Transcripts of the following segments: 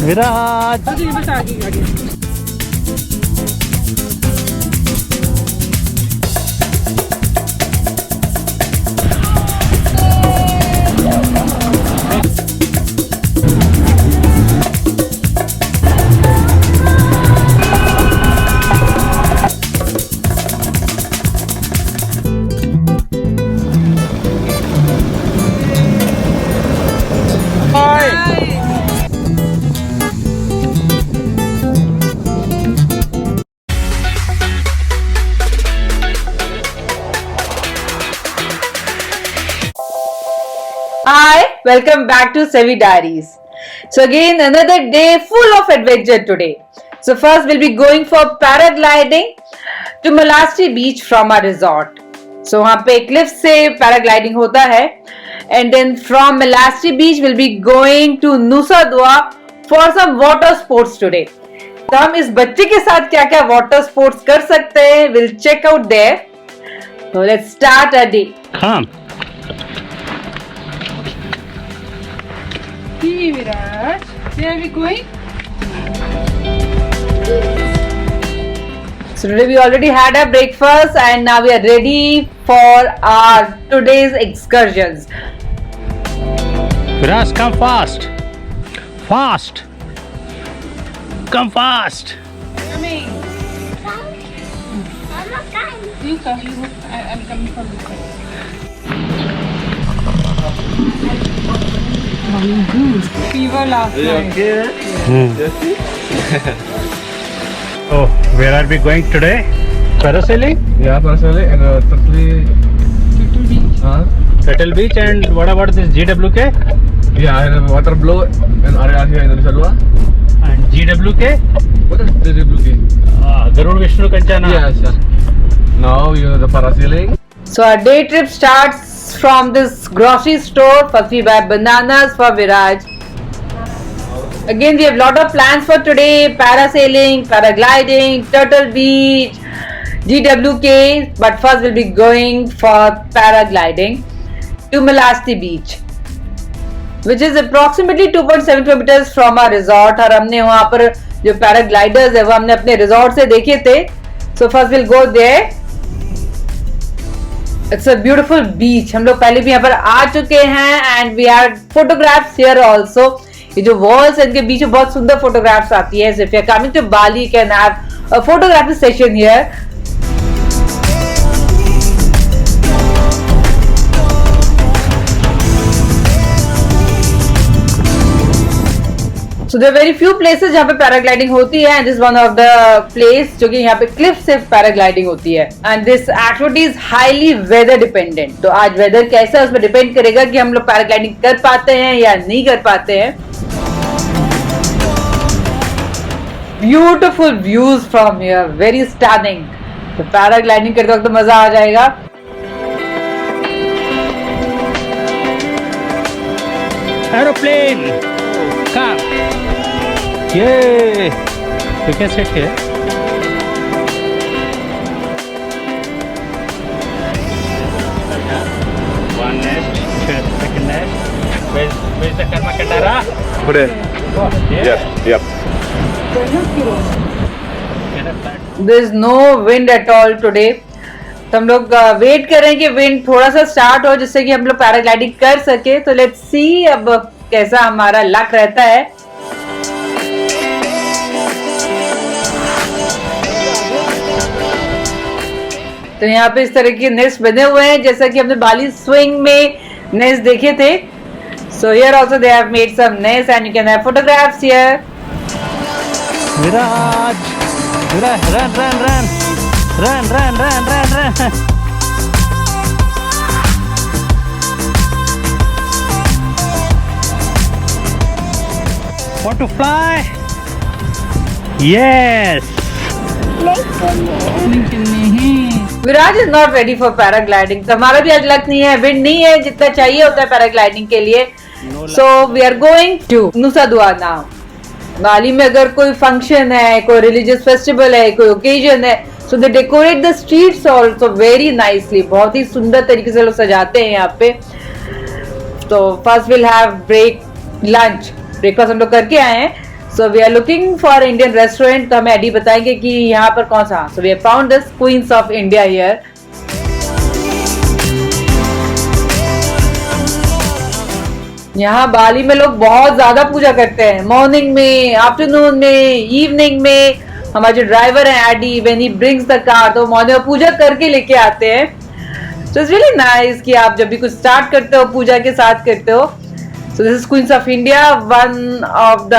विराज बस आगे आगे। Hi, welcome back to Sevi Diaries. So again another day full of adventure today. So first we'll be going for paragliding to Malasti Beach from our resort. So वहाँ पे cliff से paragliding होता है and then from Malasti Beach we'll be going to Nusa Dua for some water sports today. तो हम इस बच्चे के साथ क्या क्या water sports कर सकते हैं we'll check out there. So let's start our day. come. Hey Viraj, where are we going? So today we already had our breakfast and now we are ready for our today's excursions. Viras, come fast. Fast. Come fast. Coming. You come. You go. I'm coming from this side. Fever last night. Oh, where are we going today? Parasailing? Yeah, parasailing and Turtle Beach. Turtle Beach, and what about this GWK? yeah, and water blow and area here in Nusa Dua. And GWK? What is the blue? Garud Vishnu Kanchana. Yes, yeah. Now we are the parasailing. So our day trip starts from this grocery store. First we buy bananas for Viraj. Again we have lot of plans for today. Parasailing, paragliding, Turtle Beach, GWK. But first we'll be going for paragliding to Malasti Beach, which is approximately 2.7 kilometers from our resort. और हमने वहाँ पर जो paragliders है वो हमने अपने resort से देखे थे. So first we'll go there. It's a beautiful beach. हम लोग पहले भी यहाँ पर आ चुके हैं and we had photographs here also. ये जो walls है इनके बीच में बहुत सुंदर photographs आती है. So if you're coming to Bali, you can have a photography session here. So there are very few places जहाँ पे पैराग्लाइडिंग होती है and this is one of the place जो कि यहाँ पे क्लिफ से पैराग्लाइडिंग होती है and this activity is highly weather dependent. तो आज वेदर कैसा है उसमें डिपेंड करेगा कि हम लोग पैराग्लाइडिंग कर पाते हैं या नहीं कर पाते हैं. Beautiful views from here, very stunning. तो पैराग्लाइडिंग करते वक्त तो मजा आ जाएगा. Aeroplane. Come. Yay! You can sit here. One nest, second nest. Where's the Karma Kandara? Put it. Yes. Yep. There is no wind at all today. तो हम लोग wait कर रहे हैं कि विंड थोड़ा सा स्टार्ट हो जिससे कि हम लोग पैराग्लाइडिंग कर सके. तो लेट्स सी अब कैसा हमारा लक रहता है. तो यहाँ पे इस तरह के नेस्ट बने हुए हैं जैसा कि हमने बाली स्विंग में नेस्ट देखे थे. So here also they have made some nests and you can have photographs here. Viraj, run. Want to fly? Yes. Viraj is not ready for paragliding. तो हमारा भी आज लक नहीं है, विंड नहीं है जितना चाहिए होता है पैराग्लाइडिंग के लिए. So we are going to Nusa Dua now. बाली में अगर कोई फंक्शन है, कोई रिलीजियस फेस्टिवल है, कोई ओकेजन है, so they decorate the streets also very nicely. बहुत ही सुंदर तरीके से लोग सजाते हैं यहाँ पे. तो first will have break lunch. Breakfast हम लोग करके आए हैं. So we are looking for Indian restaurant, तो हमें एडी बताएंगे कि यहाँ पर कौन सा। So we have found this Queens of India here. यहाँ बाली में लोग बहुत ज्यादा पूजा करते हैं, मॉर्निंग में, आफ्टरनून में, इवनिंग में। हमारे जो ड्राइवर है Adi, when he brings the car, तो मॉर्निंग में पूजा करके लेके आते हैं। सो इट्स रियली नाइस कि आप जब भी कुछ स्टार्ट करते हो पूजा के साथ करते हो। So this is Queens of India, one of the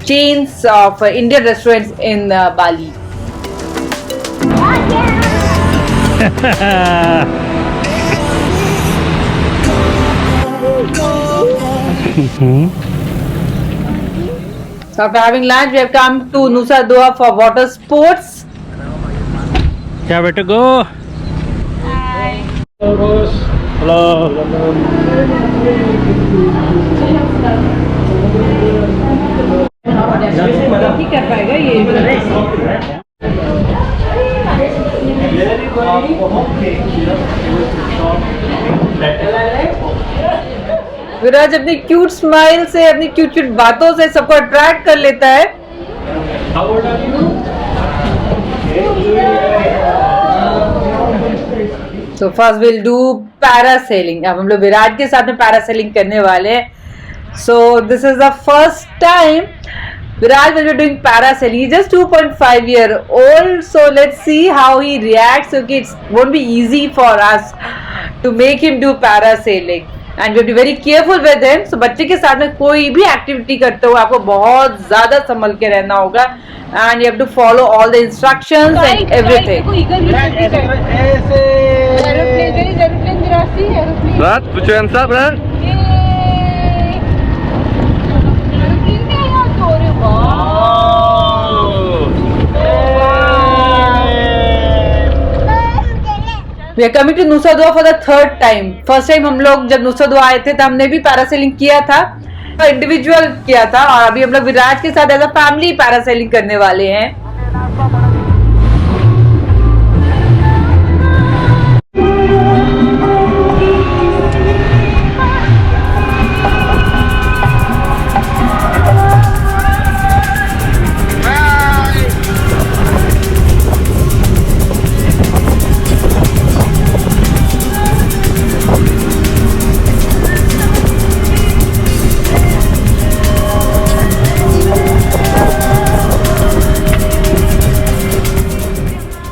chains of Indian restaurants in Bali. So after having lunch, we have come to Nusa Dua for water sports. क्या बेटे go? Hi. Hello. नहीं कर पाएगा ये। विराज अपनी cute smile से, अपनी cute cute बातों से सबको अट्रैक्ट कर लेता है। So first we'll do parasailing. अब हम लोग विराट के साथ में पैरासेलिंग करने वाले हैं। So this is the first time Viraj will be doing parasailing. He's just 2.5-year-old. So let's see how he reacts. Okay, it won't be easy for us to make him do parasailing. And we have to be very careful with him. So बच्चे के साथ में कोई भी activity करते हुए आपको बहुत ज्यादा संभल के रहना होगा. And you have to follow all the instructions and everything. Brad, put your hands up, Brad. We are coming to Nusa Dua for the third time. First time हम लोग जब Nusa Dua आए थे तो हमने भी पैरासेलिंग किया था, इंडिविजुअल किया था, और अभी हम लोग विराज के साथ एज अ फैमिली पैरासेलिंग करने वाले हैं।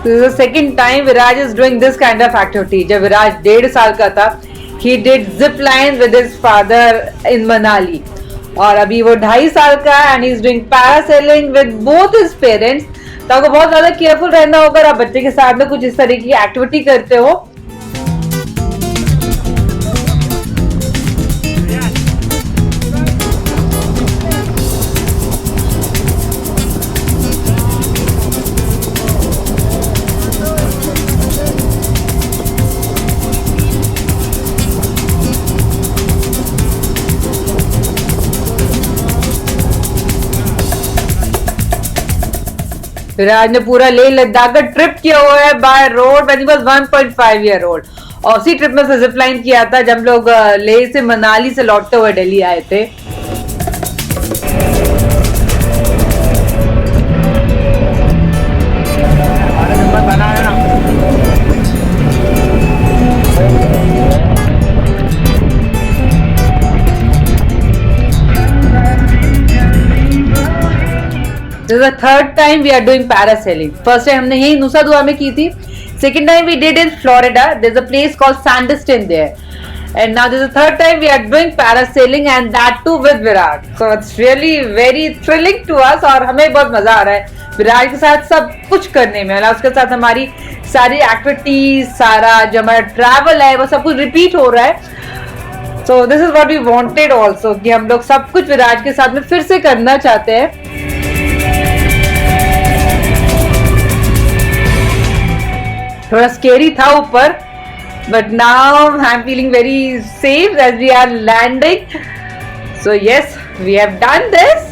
This is the second time Viraj is doing this kind of activity. जब विराज 1.5 साल का था, he did zip line with his father in Manali. और अभी वो 2.5 साल का है and he is doing parasailing with both his parents. तो आपको बहुत ज्यादा केयरफुल रहना होगा आप बच्चे के साथ में कुछ इस तरीके की एक्टिविटी करते हो। विराज ने पूरा लेह लद्दाख का ट्रिप किया हुआ है by road when he was 1.5-year-old, और उसी ट्रिप में से जिप लाइन किया था जब लोग लेह से मनाली से लौटते हुए दिल्ली आए थे। This is the third time we are doing parasailing. First time हमने यही नुसा दुआ में की थी. Second time we did in Florida. There's a place called Sandestin there. And now this is the third time we are doing parasailing, and that too with Virat. So it's really very thrilling to us और हमें बहुत मजा आ रहा है विराट के साथ सब कुछ करने में। मतलब उसके साथ हमारी सारी एक्टिविटीज, सारा जो हमारा ट्रैवल है वो सब कुछ रिपीट हो रहा है। So this is what we wanted also कि हम लोग सब कुछ विराट के साथ में फिर से करना चाहते हैं। थोड़ा स्केरी था ऊपर, but now I'm feeling very safe as we are landing. So yes, we have done this.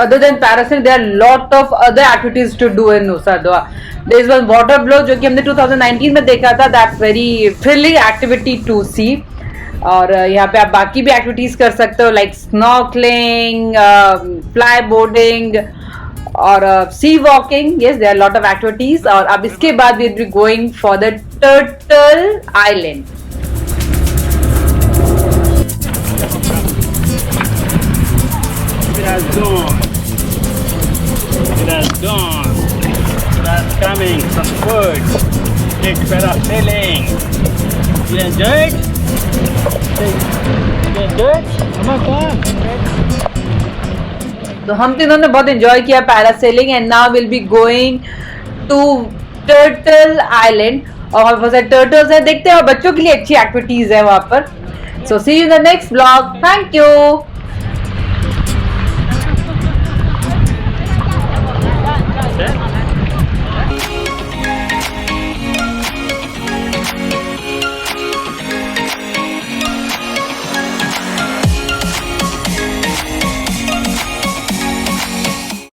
other than parasailing, there are lot of other activities to do in Nusa Dua. There is one water blow जो कि हमने 2019 में देखा था. That's very thrilling activity to see. और यहाँ पे आप बाकी भी एक्टिविटीज कर सकते हो like snorkeling, fly boarding और sea walking. Yes, there are a lot of activities. और अब इसके बाद we will be going for the Turtle Island. It has gone. It has gone. It has coming. Some food. It's parasailing. You enjoy it? You enjoy it? Come on, come. तो हम तीनों ने बहुत enjoy किया parasailing and now will be going to turtle island. और वहाँ बहुत सारे टर्टल्स हैं, देखते हैं. बच्चों के लिए अच्छी एक्टिविटीज है वहाँ पर. So see you in the next blog. Thank you. Okay.